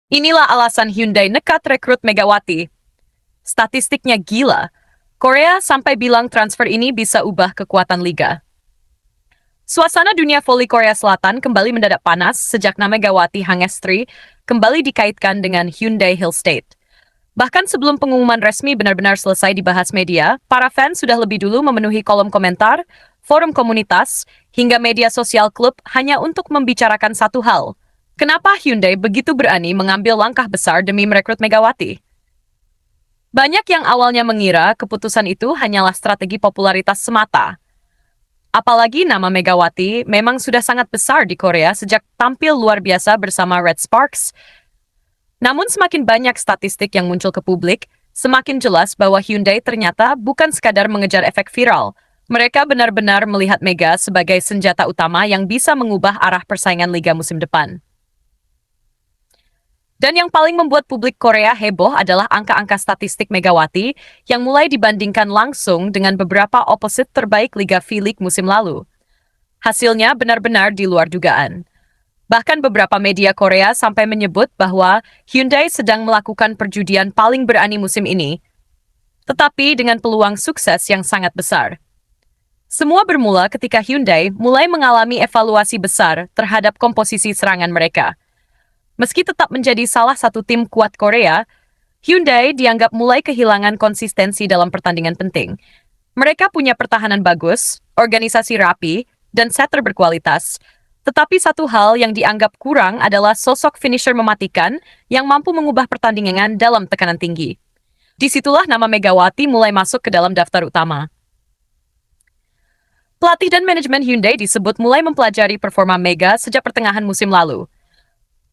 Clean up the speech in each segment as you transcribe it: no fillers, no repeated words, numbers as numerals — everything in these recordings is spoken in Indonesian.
Inilah alasan Hyundai nekat rekrut Megawati. Statistiknya gila. Korea sampai bilang transfer ini bisa ubah kekuatan liga. Suasana dunia voli Korea Selatan kembali mendadak panas sejak nama Megawati Hangestri kembali dikaitkan dengan Hyundai Hill State. Bahkan sebelum pengumuman resmi benar-benar selesai dibahas media, para fans sudah lebih dulu memenuhi kolom komentar, forum komunitas, hingga media sosial klub hanya untuk membicarakan satu hal. Kenapa Hyundai begitu berani mengambil langkah besar demi merekrut Megawati? Banyak yang awalnya mengira keputusan itu hanyalah strategi popularitas semata. Apalagi nama Megawati memang sudah sangat besar di Korea sejak tampil luar biasa bersama Red Sparks. Namun semakin banyak statistik yang muncul ke publik, semakin jelas bahwa Hyundai ternyata bukan sekadar mengejar efek viral. Mereka benar-benar melihat Mega sebagai senjata utama yang bisa mengubah arah persaingan liga musim depan. Dan yang paling membuat publik Korea heboh adalah angka-angka statistik Megawati yang mulai dibandingkan langsung dengan beberapa oposit terbaik Liga V-League musim lalu. Hasilnya benar-benar di luar dugaan. Bahkan beberapa media Korea sampai menyebut bahwa Hyundai sedang melakukan perjudian paling berani musim ini, tetapi dengan peluang sukses yang sangat besar. Semua bermula ketika Hyundai mulai mengalami evaluasi besar terhadap komposisi serangan mereka. Meski tetap menjadi salah satu tim kuat Korea, Hyundai dianggap mulai kehilangan konsistensi dalam pertandingan penting. Mereka punya pertahanan bagus, organisasi rapi, dan setter berkualitas. Tetapi satu hal yang dianggap kurang adalah sosok finisher mematikan yang mampu mengubah pertandingan dalam tekanan tinggi. Disitulah nama Megawati mulai masuk ke dalam daftar utama. Pelatih dan manajemen Hyundai disebut mulai mempelajari performa Mega sejak pertengahan musim lalu.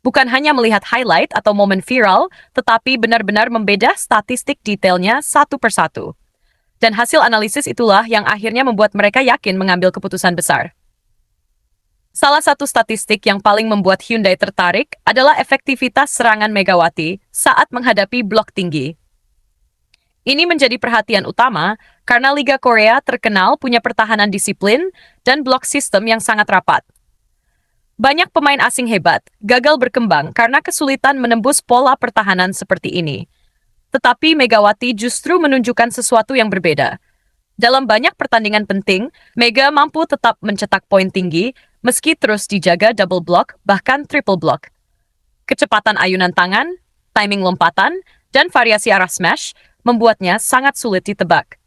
Bukan hanya melihat highlight atau momen viral, tetapi benar-benar membedah statistik detailnya satu persatu. Dan hasil analisis itulah yang akhirnya membuat mereka yakin mengambil keputusan besar. Salah satu statistik yang paling membuat Hyundai tertarik adalah efektivitas serangan Megawati saat menghadapi blok tinggi. Ini menjadi perhatian utama karena Liga Korea terkenal punya pertahanan disiplin dan blok sistem yang sangat rapat. Banyak pemain asing hebat gagal berkembang karena kesulitan menembus pola pertahanan seperti ini. Tetapi Megawati justru menunjukkan sesuatu yang berbeda. Dalam banyak pertandingan penting, Mega mampu tetap mencetak poin tinggi meski terus dijaga double block bahkan triple block. Kecepatan ayunan tangan, timing lompatan, dan variasi arah smash membuatnya sangat sulit ditebak.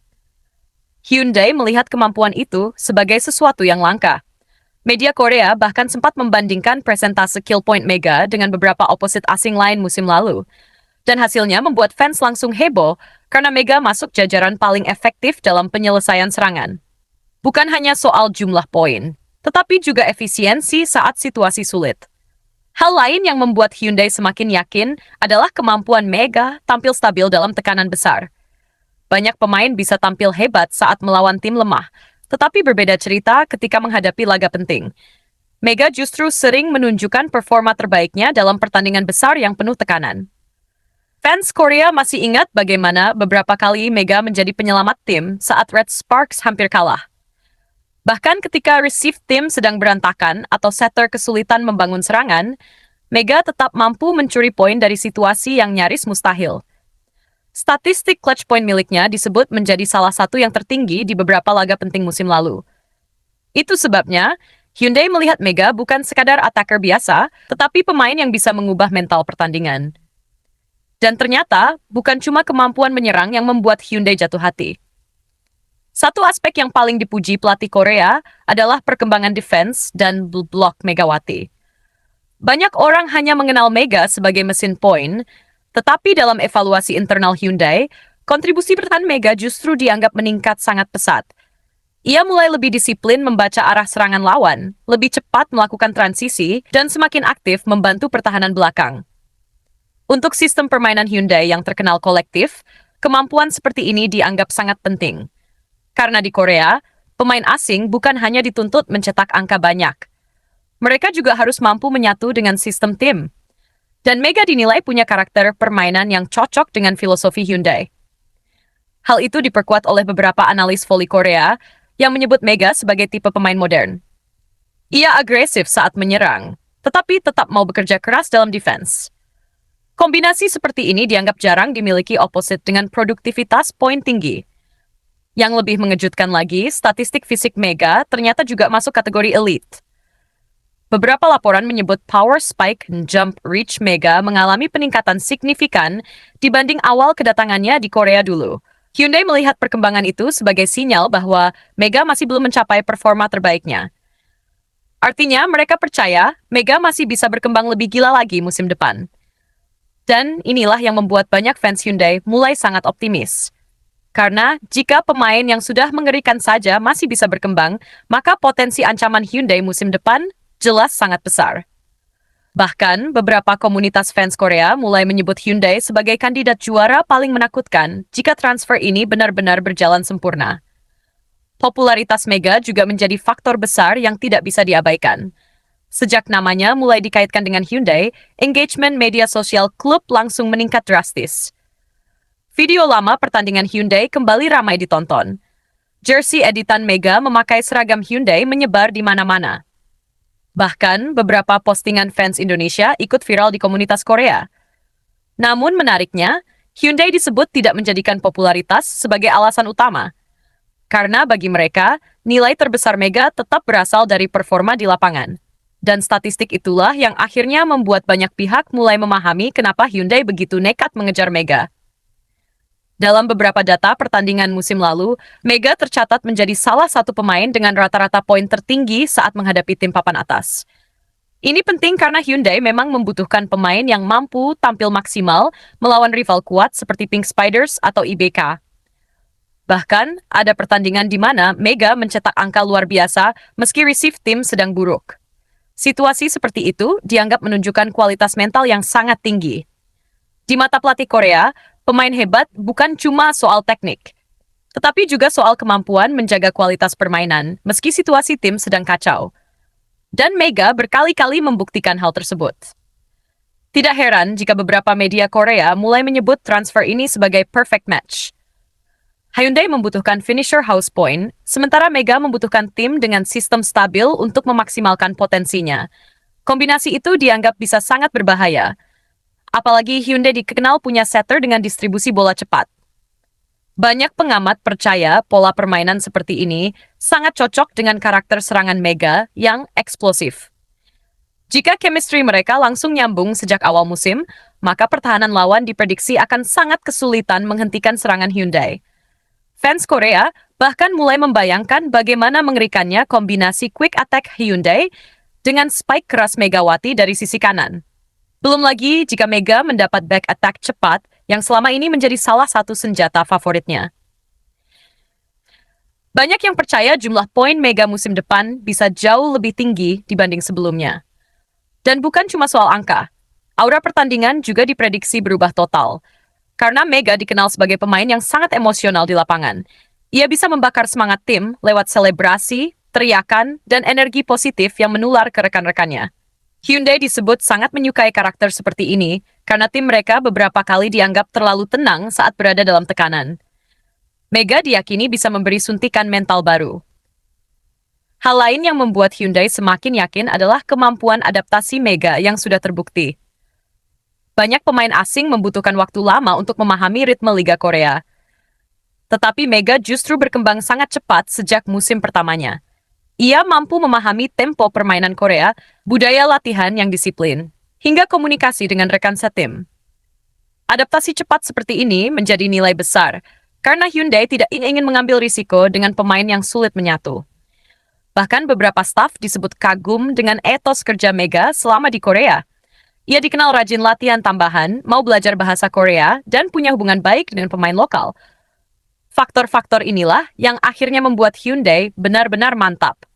Hyundai melihat kemampuan itu sebagai sesuatu yang langka. Media Korea bahkan sempat membandingkan presentase kill point Mega dengan beberapa oposit asing lain musim lalu. Dan hasilnya membuat fans langsung heboh karena Mega masuk jajaran paling efektif dalam penyelesaian serangan. Bukan hanya soal jumlah poin, tetapi juga efisiensi saat situasi sulit. Hal lain yang membuat Hyundai semakin yakin adalah kemampuan Mega tampil stabil dalam tekanan besar. Banyak pemain bisa tampil hebat saat melawan tim lemah, tetapi berbeda cerita ketika menghadapi laga penting. Mega justru sering menunjukkan performa terbaiknya dalam pertandingan besar yang penuh tekanan. Fans Korea masih ingat bagaimana beberapa kali Mega menjadi penyelamat tim saat Red Sparks hampir kalah. Bahkan ketika receive tim sedang berantakan atau setter kesulitan membangun serangan, Mega tetap mampu mencuri poin dari situasi yang nyaris mustahil. Statistik clutch point miliknya disebut menjadi salah satu yang tertinggi di beberapa laga penting musim lalu. Itu sebabnya, Hyundai melihat Mega bukan sekadar attacker biasa, tetapi pemain yang bisa mengubah mental pertandingan. Dan ternyata, bukan cuma kemampuan menyerang yang membuat Hyundai jatuh hati. Satu aspek yang paling dipuji pelatih Korea adalah perkembangan defense dan blok Megawati. Banyak orang hanya mengenal Mega sebagai mesin poin, tetapi dalam evaluasi internal Hyundai, kontribusi bertahan Mega justru dianggap meningkat sangat pesat. Ia mulai lebih disiplin membaca arah serangan lawan, lebih cepat melakukan transisi, dan semakin aktif membantu pertahanan belakang. Untuk sistem permainan Hyundai yang terkenal kolektif, kemampuan seperti ini dianggap sangat penting. Karena di Korea, pemain asing bukan hanya dituntut mencetak angka banyak. Mereka juga harus mampu menyatu dengan sistem tim. Dan Mega dinilai punya karakter permainan yang cocok dengan filosofi Hyundai. Hal itu diperkuat oleh beberapa analis voli Korea yang menyebut Mega sebagai tipe pemain modern. Ia agresif saat menyerang, tetapi tetap mau bekerja keras dalam defense. Kombinasi seperti ini dianggap jarang dimiliki opposite dengan produktivitas poin tinggi. Yang lebih mengejutkan lagi, statistik fisik Mega ternyata juga masuk kategori elite. Beberapa laporan menyebut power spike dan jump reach Mega mengalami peningkatan signifikan dibanding awal kedatangannya di Korea dulu. Hyundai melihat perkembangan itu sebagai sinyal bahwa Mega masih belum mencapai performa terbaiknya. Artinya, mereka percaya Mega masih bisa berkembang lebih gila lagi musim depan. Dan inilah yang membuat banyak fans Hyundai mulai sangat optimis. Karena jika pemain yang sudah mengerikan saja masih bisa berkembang, maka potensi ancaman Hyundai musim depan jelas sangat besar. Bahkan, beberapa komunitas fans Korea mulai menyebut Hyundai sebagai kandidat juara paling menakutkan jika transfer ini benar-benar berjalan sempurna. Popularitas Mega juga menjadi faktor besar yang tidak bisa diabaikan. Sejak namanya mulai dikaitkan dengan Hyundai, engagement media sosial klub langsung meningkat drastis. Video lama pertandingan Hyundai kembali ramai ditonton. Jersey editan Mega memakai seragam Hyundai menyebar di mana-mana. Bahkan, beberapa postingan fans Indonesia ikut viral di komunitas Korea. Namun menariknya, Hyundai disebut tidak menjadikan popularitas sebagai alasan utama. Karena bagi mereka, nilai terbesar Mega tetap berasal dari performa di lapangan. Dan statistik itulah yang akhirnya membuat banyak pihak mulai memahami kenapa Hyundai begitu nekat mengejar Mega. Dalam beberapa data pertandingan musim lalu, Mega tercatat menjadi salah satu pemain dengan rata-rata poin tertinggi saat menghadapi tim papan atas. Ini penting karena Hyundai memang membutuhkan pemain yang mampu tampil maksimal melawan rival kuat seperti Pink Spiders atau IBK. Bahkan, ada pertandingan di mana Mega mencetak angka luar biasa meski receive tim sedang buruk. Situasi seperti itu dianggap menunjukkan kualitas mental yang sangat tinggi. Di mata pelatih Korea, pemain hebat bukan cuma soal teknik, tetapi juga soal kemampuan menjaga kualitas permainan meski situasi tim sedang kacau. Dan Mega berkali-kali membuktikan hal tersebut. Tidak heran jika beberapa media Korea mulai menyebut transfer ini sebagai perfect match. Hyundai membutuhkan finisher house point, sementara Mega membutuhkan tim dengan sistem stabil untuk memaksimalkan potensinya. Kombinasi itu dianggap bisa sangat berbahaya. Apalagi Hyundai dikenal punya setter dengan distribusi bola cepat. Banyak pengamat percaya pola permainan seperti ini sangat cocok dengan karakter serangan Mega yang eksplosif. Jika chemistry mereka langsung nyambung sejak awal musim, maka pertahanan lawan diprediksi akan sangat kesulitan menghentikan serangan Hyundai. Fans Korea bahkan mulai membayangkan bagaimana mengerikannya kombinasi quick attack Hyundai dengan spike keras Megawati dari sisi kanan. Belum lagi jika Mega mendapat back attack cepat yang selama ini menjadi salah satu senjata favoritnya. Banyak yang percaya jumlah poin Mega musim depan bisa jauh lebih tinggi dibanding sebelumnya. Dan bukan cuma soal angka, aura pertandingan juga diprediksi berubah total. Karena Mega dikenal sebagai pemain yang sangat emosional di lapangan. Ia bisa membakar semangat tim lewat selebrasi, teriakan, dan energi positif yang menular ke rekan-rekannya. Hyundai disebut sangat menyukai karakter seperti ini karena tim mereka beberapa kali dianggap terlalu tenang saat berada dalam tekanan. Mega diyakini bisa memberi suntikan mental baru. Hal lain yang membuat Hyundai semakin yakin adalah kemampuan adaptasi Mega yang sudah terbukti. Banyak pemain asing membutuhkan waktu lama untuk memahami ritme Liga Korea. Tetapi Mega justru berkembang sangat cepat sejak musim pertamanya. Ia mampu memahami tempo permainan Korea, budaya latihan yang disiplin, hingga komunikasi dengan rekan setim. Adaptasi cepat seperti ini menjadi nilai besar, karena Hyundai tidak ingin mengambil risiko dengan pemain yang sulit menyatu. Bahkan beberapa staf disebut kagum dengan etos kerja Mega selama di Korea. Ia dikenal rajin latihan tambahan, mau belajar bahasa Korea, dan punya hubungan baik dengan pemain lokal. Faktor-faktor inilah yang akhirnya membuat Hyundai benar-benar mantap.